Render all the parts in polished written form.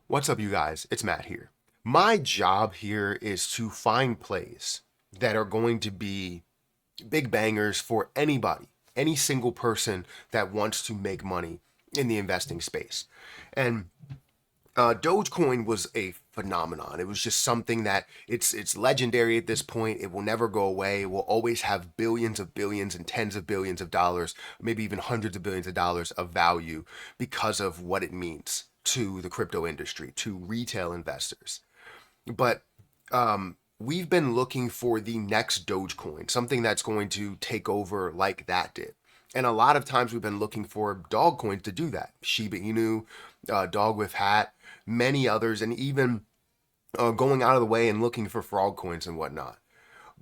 What's up, you guys? It's Matt here. My job here is to find plays that are going to be big bangers for anybody, any single person that wants to make money in the investing space. And Dogecoin was a phenomenon. It was just something that it's legendary at this point. It will never go away. It will always have billions of billions and tens of billions of dollars, maybe even hundreds of billions of dollars of value because of what it means to the crypto industry, to retail investors. But we've been looking for the next Dogecoin, something that's going to take over like that did. And a lot of times we've been looking for dog coins to do that. Shiba Inu, Dog with Hat, many others, and even going out of the way and looking for frog coins and whatnot.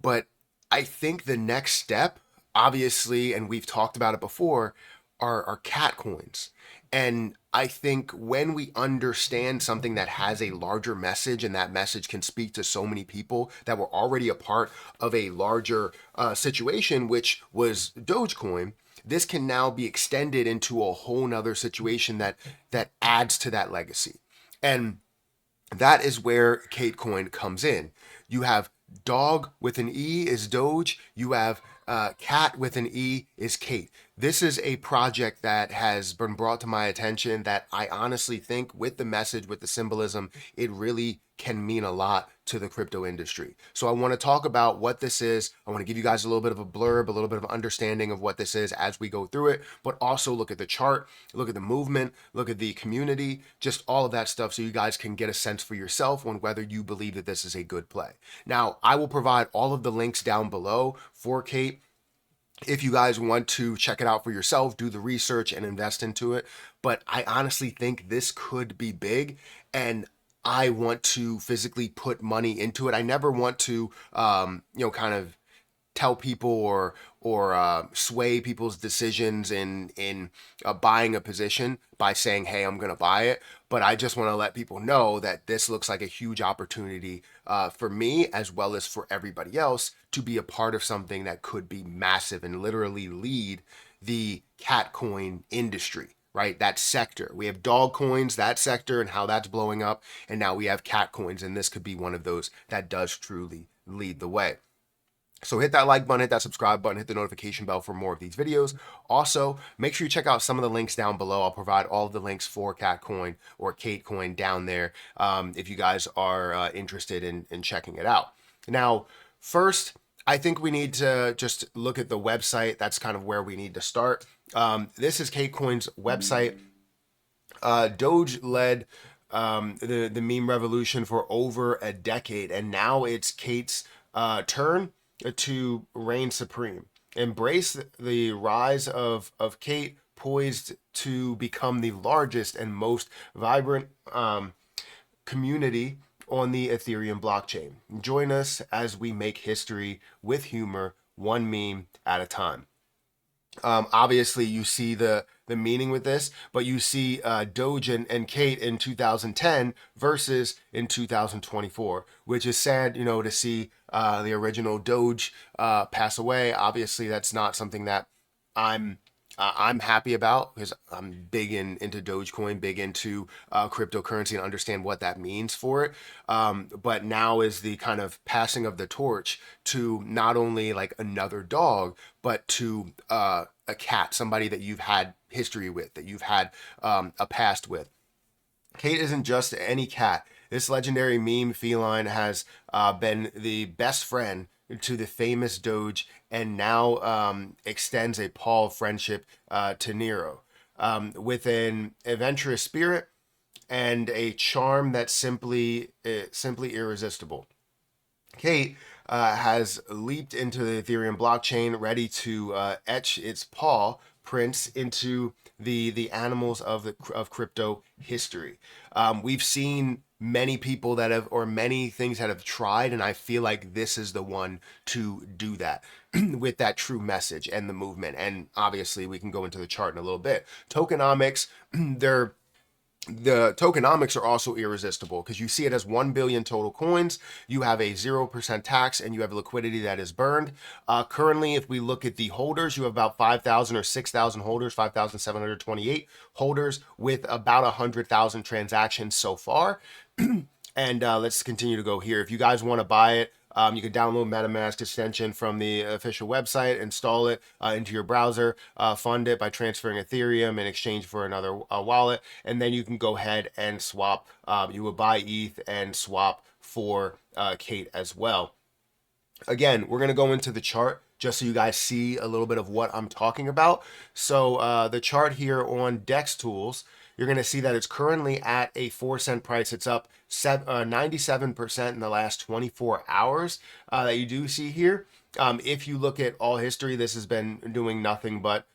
But I think the next step, obviously, and we've talked about it before, are cat coins. And I think when we understand something that has a larger message and that message can speak to so many people that were already a part of a larger situation, which was Dogecoin, this can now be extended into a whole nother situation that adds to that legacy. And that is where Catcoin comes in. You have dog with an E is Doge. You have cat with an E is Kate. This is a project that has been brought to my attention that I honestly think, with the message, with the symbolism, it really can mean a lot to the crypto industry. So I want to talk about what this is. I want to give you guys a little bit of a blurb, a little bit of understanding of what this is as we go through it, but also look at the chart, look at the movement, look at the community, just all of that stuff so you guys can get a sense for yourself on whether you believe that this is a good play. Now, I will provide all of the links down below for Kate if you guys want to check it out for yourself, do the research and invest into it. But I honestly think this could be big, and I want to physically put money into it. I never want to, kind of tell people or sway people's decisions in buying a position by saying, "Hey, I'm gonna buy it." But I just want to let people know that this looks like a huge opportunity for me as well as for everybody else to be a part of something that could be massive and literally lead the cat coin industry. Right, that sector. We have dog coins, that sector, and how that's blowing up, and now we have cat coins, and this could be one of those that does truly lead the way. So hit that like button, hit that subscribe button, hit the notification bell for more of these videos. Also, make sure you check out some of the links down below. I'll provide all of the links for Catcoin or Catecoin down there if you guys are interested in checking it out. Now, first, I think we need to just look at the website. That's kind of where we need to start. This is Catecoin's website. Doge led the meme revolution for over a decade, and now it's Kate's turn to reign supreme. Embrace the rise of Kate, poised to become the largest and most vibrant community on the Ethereum blockchain. Join us as we make history with humor, one meme at a time. Obviously, you see the meaning with this, but you see Doge and Kate in 2010 versus in 2024, which is sad, to see the original Doge pass away. Obviously, that's not something that I'm happy about because I'm big into Dogecoin, big into cryptocurrency and understand what that means for it. But now is the kind of passing of the torch to not only like another dog, but to a cat, somebody that you've had history with, that you've had a past with. Kate isn't just any cat. This legendary meme feline has been the best friend to the famous Doge and now extends a pall of friendship to Nero. With an adventurous spirit and a charm that's simply irresistible. Kate has leaped into the Ethereum blockchain, ready to etch its paw prints into the animals of crypto history. We've seen many people that have, or many things that have tried, and I feel like this is the one to do that with that true message and the movement. And obviously, we can go into the chart in a little bit. Tokenomics, they're The tokenomics are also irresistible because you see it as 1 billion total coins. You have a 0% tax and you have liquidity that is burned. Currently, if we look at the holders, you have about 5,000 or 6,000 holders, 5,728 holders with about 100,000 transactions so far. And let's continue to go here. If you guys want to buy it, you can download MetaMask extension from the official website, install it into your browser, fund it by transferring Ethereum in exchange for another wallet, and then you can go ahead and swap. You would buy ETH and swap for CATE as well. Again, we're going to go into the chart just so you guys see a little bit of what I'm talking about. So the chart here on DEX tools, you're going to see that it's currently at a 4-cent price. It's up 97% in the last 24 hours that you do see here. If you look at all history, this has been doing nothing but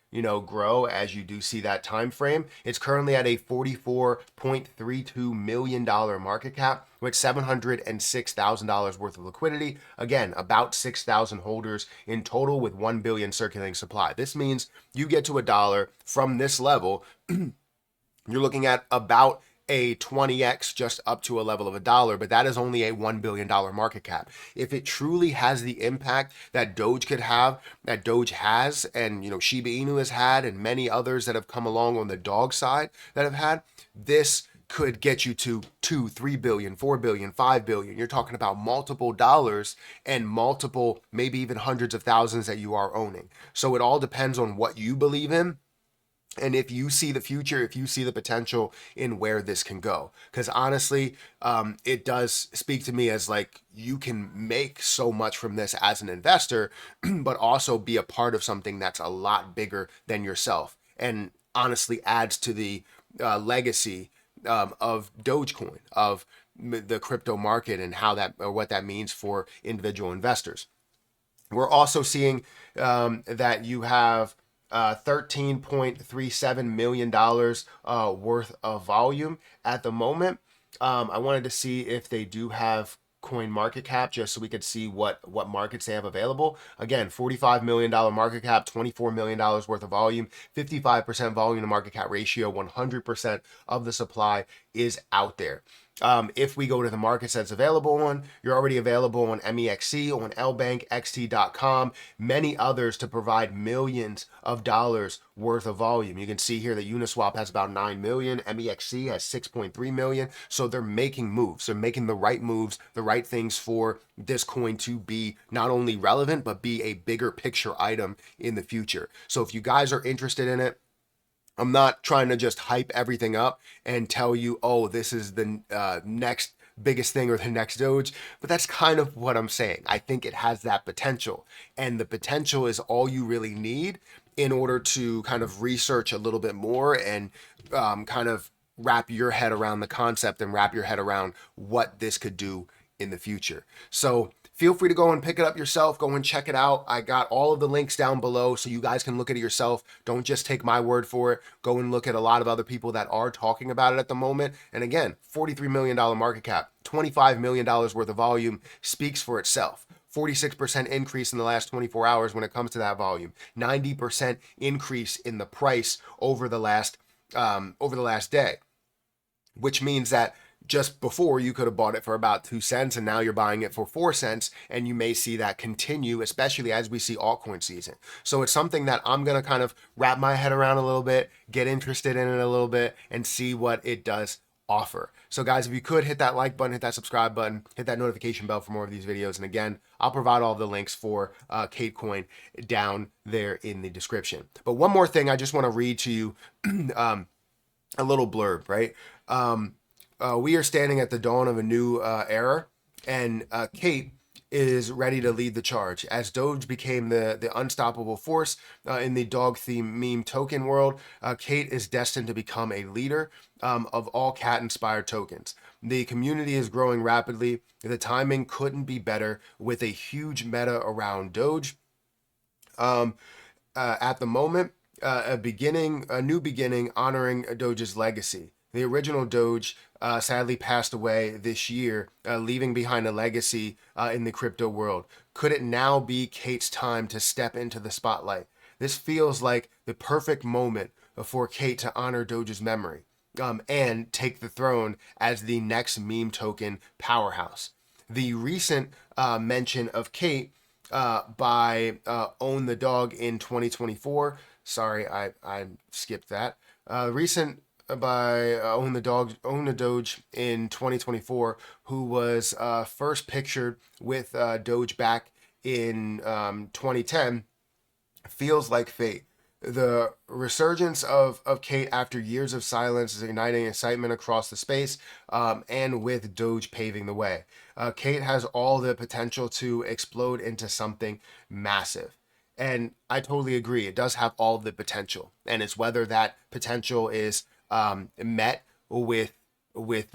grow as you do see that time frame. It's currently at a $44.32 million market cap with $706,000 worth of liquidity. Again, about 6,000 holders in total with 1 billion circulating supply. This means you get to $1 from this level. You're looking at about a 20x just up to a level of $1, but that is only a $1 billion market cap. If it truly has the impact that Doge could have, that Doge has, and Shiba Inu has had, and many others that have come along on the dog side that have had, this could get you to 2, 3 billion, 4 billion, 5 billion. You're talking about multiple dollars and multiple, maybe even hundreds of thousands that you are owning. So it all depends on what you believe in. And if you see the future, if you see the potential in where this can go, because honestly, it does speak to me as like you can make so much from this as an investor, but also be a part of something that's a lot bigger than yourself, and honestly adds to the legacy of Dogecoin, of the crypto market, and how that or what that means for individual investors. We're also seeing that you have $13.37 million worth of volume at the moment. I wanted to see if they do have coin market cap just so we could see what markets they have available. Again, $45 million market cap, $24 million worth of volume, 55% volume to market cap ratio, 100% of the supply is out there. If we go to the markets that's available on, you're already available on MEXC, on LBank, XT.com, many others to provide millions of dollars worth of volume. You can see here that Uniswap has about 9 million, MEXC has 6.3 million. So they're making moves. They're making the right moves, the right things for this coin to be not only relevant, but be a bigger picture item in the future. So if you guys are interested in it, I'm not trying to just hype everything up and tell you, oh, this is the next biggest thing or the next Doge, but that's kind of what I'm saying. I think it has that potential, and the potential is all you really need in order to kind of research a little bit more and kind of wrap your head around the concept and wrap your head around what this could do in the future. So feel free to go and pick it up yourself. Go and check it out. I got all of the links down below so you guys can look at it yourself. Don't just take my word for it. Go and look at a lot of other people that are talking about it at the moment. And again, $43 million market cap, $25 million worth of volume speaks for itself. 46% increase in the last 24 hours when it comes to that volume. 90% increase in the price over the last day, which means that just before you could have bought it for about 2 cents and now you're buying it for 4 cents, and you may see that continue, especially as we see altcoin season. So it's something that I'm going to kind of wrap my head around a little bit, get interested in it a little bit, and see what it does offer. So guys, if you could hit that like button, hit that subscribe button, hit that notification bell for more of these videos. And again, I'll provide all the links for Catcoin down there in the description. But one more thing, I just want to read to you a little blurb, right? We are standing at the dawn of a new era, and CATE is ready to lead the charge. As Doge became the unstoppable force in the dog theme meme token world, CATE is destined to become a leader of all cat-inspired tokens. The community is growing rapidly. The timing couldn't be better with a huge meta around Doge. At the moment, a new beginning honoring Doge's legacy. The original Doge sadly passed away this year, leaving behind a legacy in the crypto world. Could it now be CATE's time to step into the spotlight? This feels like the perfect moment for CATE to honor Doge's memory. and take the throne as the next meme token powerhouse. The recent mention of Kate by Own the Dog in 2024. Sorry, I skipped that. Recent by Own the Doge in 2024, who was first pictured with Doge back in 2010, feels like fate. The resurgence of Kate after years of silence is igniting excitement across the space, and with Doge paving the way. Kate has all the potential to explode into something massive. And I totally agree. It does have all the potential. And it's whether that potential is met with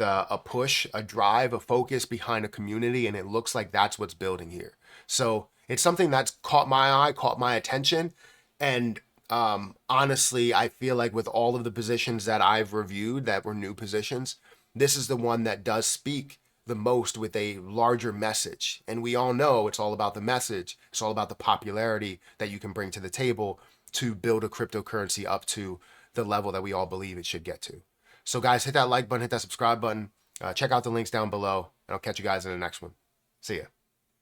a push, a drive, a focus behind a community, and it looks like that's what's building here. So it's something that's caught my eye, caught my attention, and honestly, I feel like with all of the positions that I've reviewed that were new positions, this is the one that does speak the most with a larger message. And we all know it's all about the message. It's all about the popularity that you can bring to the table to build a cryptocurrency up to the level that we all believe it should get to. So guys, hit that like button, hit that subscribe button. Check out the links down below, and I'll catch you guys in the next one. See ya.